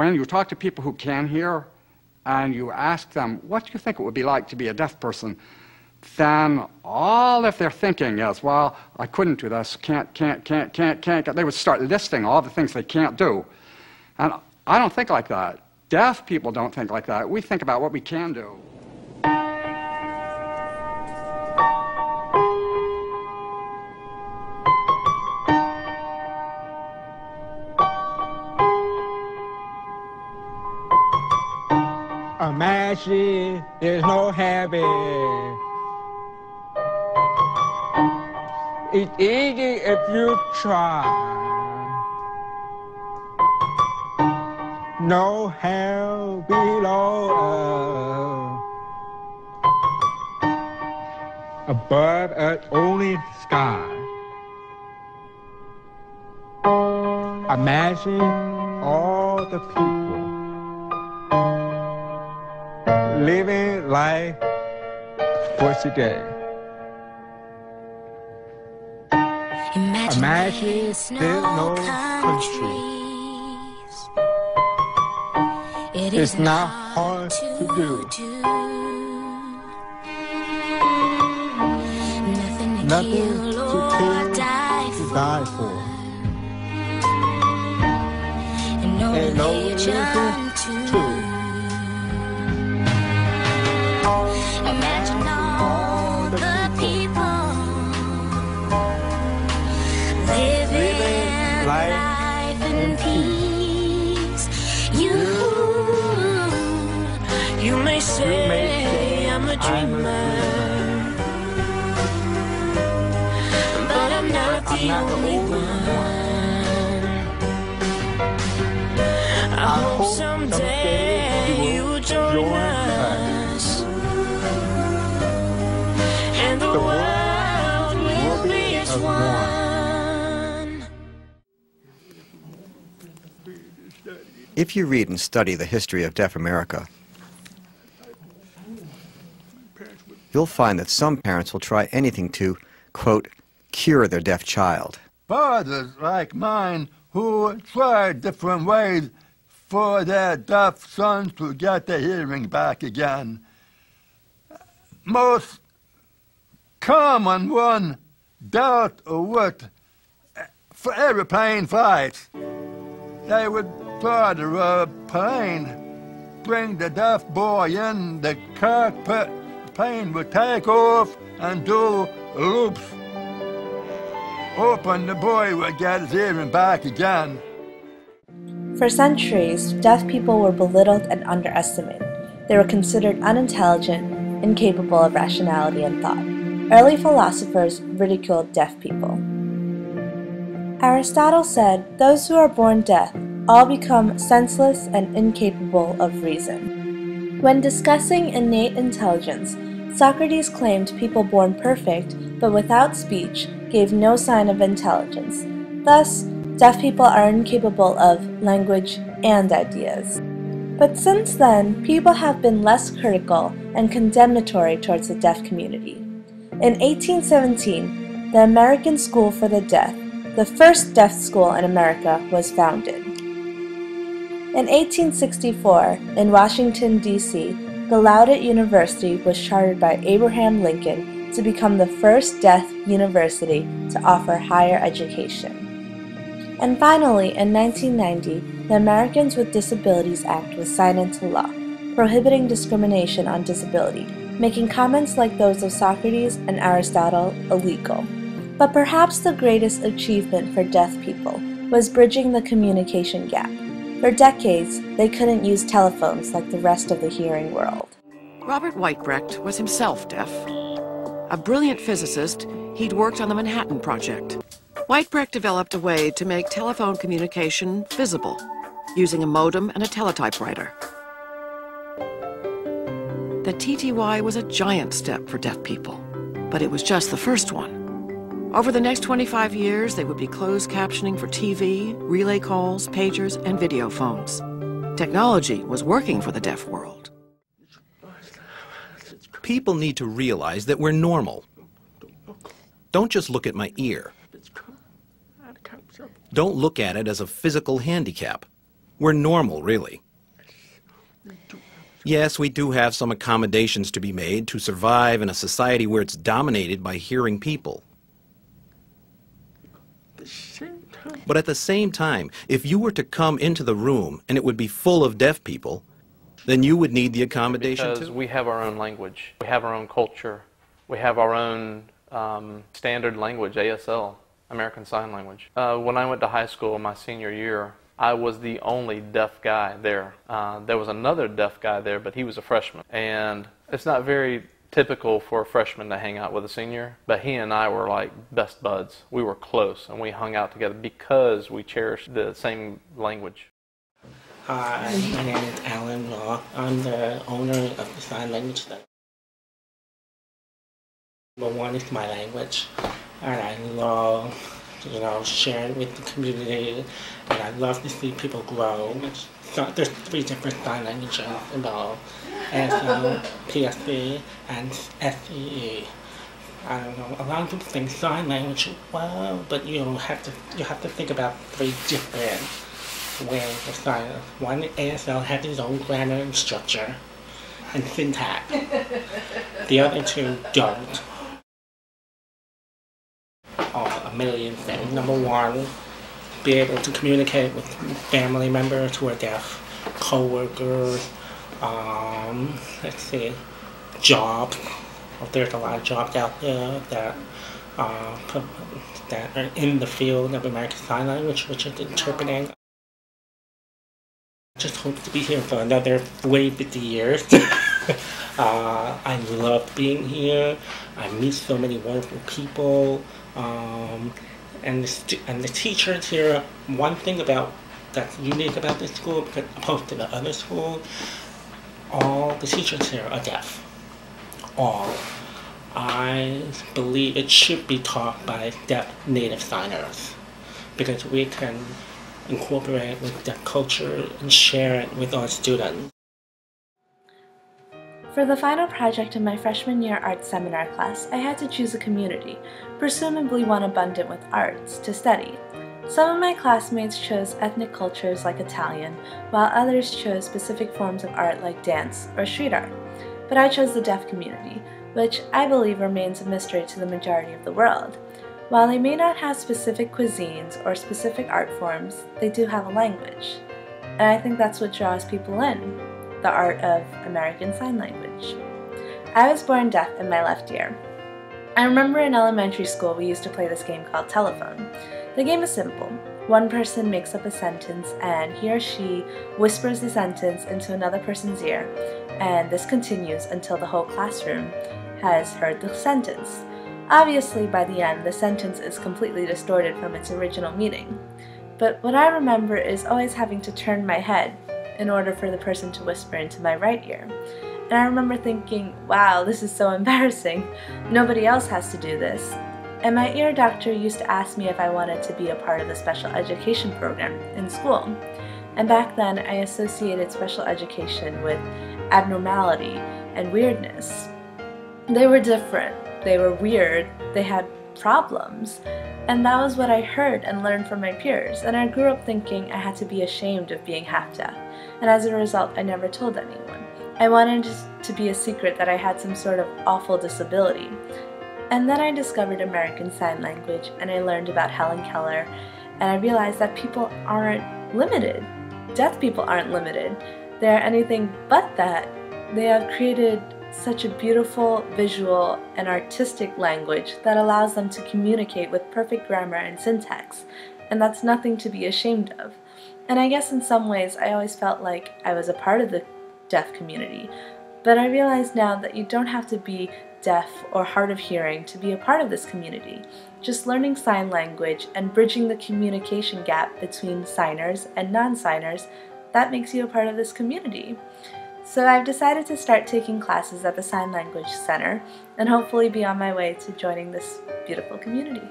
when you talk to people who can hear and you ask them, what do you think it would be like to be a deaf person? Then all if they're thinking is, well, I couldn't do this, can't. They would start listing all the things they can't do. And I don't think like that. Deaf people don't think like that. We think about what we can do. Imagine there's no heaven. It's easy if you try. No hell below us. Above us only sky. Imagine all the people living life for today. Imagine there's no country. It's not hard to do. Nothing to kill, to die for. And no reason to. Imagine all the people living life in peace. You may say I'm a dreamer, but I'm not the only one. I hope someday you will join us, and the world will be as one. If you read and study the history of deaf America, you'll find that some parents will try anything to, quote, cure their deaf child. Fathers like mine who tried different ways for their deaf sons to get their hearing back again. Most common one dealt with for airplane flights. They would fly the plane, bring the deaf boy in the cockpit. The plane would take off and do loops. Hoping the boy would get his hearing back again. For centuries, deaf people were belittled and underestimated. They were considered unintelligent, incapable of rationality and thought. Early philosophers ridiculed deaf people. Aristotle said, "Those who are born deaf all become senseless and incapable of reason." When discussing innate intelligence, Socrates claimed people born perfect, but without speech, gave no sign of intelligence. Thus, deaf people are incapable of language and ideas. But since then, people have been less critical and condemnatory towards the deaf community. In 1817, the American School for the Deaf, the first deaf school in America, was founded. In 1864, in Washington, D.C., Gallaudet University was chartered by Abraham Lincoln to become the first deaf university to offer higher education. And finally, in 1990, the Americans with Disabilities Act was signed into law, prohibiting discrimination on disability, making comments like those of Socrates and Aristotle illegal. But perhaps the greatest achievement for deaf people was bridging the communication gap. For decades, they couldn't use telephones like the rest of the hearing world. Robert Whitebrecht was himself deaf. A brilliant physicist, he'd worked on the Manhattan Project. Whitebrecht developed a way to make telephone communication visible, using a modem and a teletypewriter. The TTY was a giant step for deaf people, but it was just the first one. Over the next 25 years, they would be closed captioning for TV, relay calls, pagers, and video phones. Technology was working for the deaf world. People need to realize that we're normal. Don't just look at my ear. Don't look at it as a physical handicap. We're normal, really. Yes, we do have some accommodations to be made to survive in a society where it's dominated by hearing people. But at the same time, if you were to come into the room and it would be full of deaf people, then you would need the accommodation too. Because we have our own language, we have our own culture, we have our own standard language, ASL, American Sign Language. When I went to high school my senior year, I was the only deaf guy there. There was another deaf guy there, but he was a freshman. And it's not very typical for a freshman to hang out with a senior, but he and I were like best buds. We were close, and we hung out together because we cherished the same language. Hi, my name is Alan Law. I'm the owner of the Sign Language Center. Number one is my language, and I love, sharing with the community, and I love to see people grow. So there's 3 different sign languages involved: ASL, PSB, and SEE. I don't know, a lot of people think sign language, well, but you have to think about 3 different ways of sign. One, ASL has its own grammar and structure and syntax. The other 2 don't. A million things. Number 1, be able to communicate with family members who are deaf, co-workers, jobs. There's a lot of jobs out there that are in the field of American Sign Language, which is interpreting. I just hope to be here for another 50 years. I love being here. I meet so many wonderful people. And the teachers here, one thing that's unique about this school, because opposed to the other school, all the teachers here are deaf. All. I believe it should be taught by deaf native signers, because we can incorporate with deaf culture and share it with our students. For the final project of my freshman year art seminar class, I had to choose a community, presumably one abundant with arts, to study. Some of my classmates chose ethnic cultures like Italian, while others chose specific forms of art like dance or street art. But I chose the deaf community, which I believe remains a mystery to the majority of the world. While they may not have specific cuisines or specific art forms, they do have a language. And I think that's what draws people in. The art of American Sign Language. I was born deaf in my left ear. I remember in elementary school we used to play this game called telephone. The game is simple. One person makes up a sentence and he or she whispers the sentence into another person's ear, and this continues until the whole classroom has heard the sentence. Obviously, by the end, the sentence is completely distorted from its original meaning. But what I remember is always having to turn my head in order for the person to whisper into my right ear. And I remember thinking, wow, this is so embarrassing. Nobody else has to do this. And my ear doctor used to ask me if I wanted to be a part of the special education program in school. And back then, I associated special education with abnormality and weirdness. They were different, they were weird, they had problems. And that was what I heard and learned from my peers, and I grew up thinking I had to be ashamed of being half deaf, and as a result I never told anyone. I wanted it to be a secret that I had some sort of awful disability. And then I discovered American Sign Language, and I learned about Helen Keller, and I realized that people aren't limited. Deaf people aren't limited. They're anything but that. They have created such a beautiful visual and artistic language that allows them to communicate with perfect grammar and syntax, and that's nothing to be ashamed of. And I guess in some ways I always felt like I was a part of the deaf community, but I realize now that you don't have to be deaf or hard of hearing to be a part of this community. Just learning sign language and bridging the communication gap between signers and non-signers, that makes you a part of this community. So I've decided to start taking classes at the Sign Language Center and hopefully be on my way to joining this beautiful community.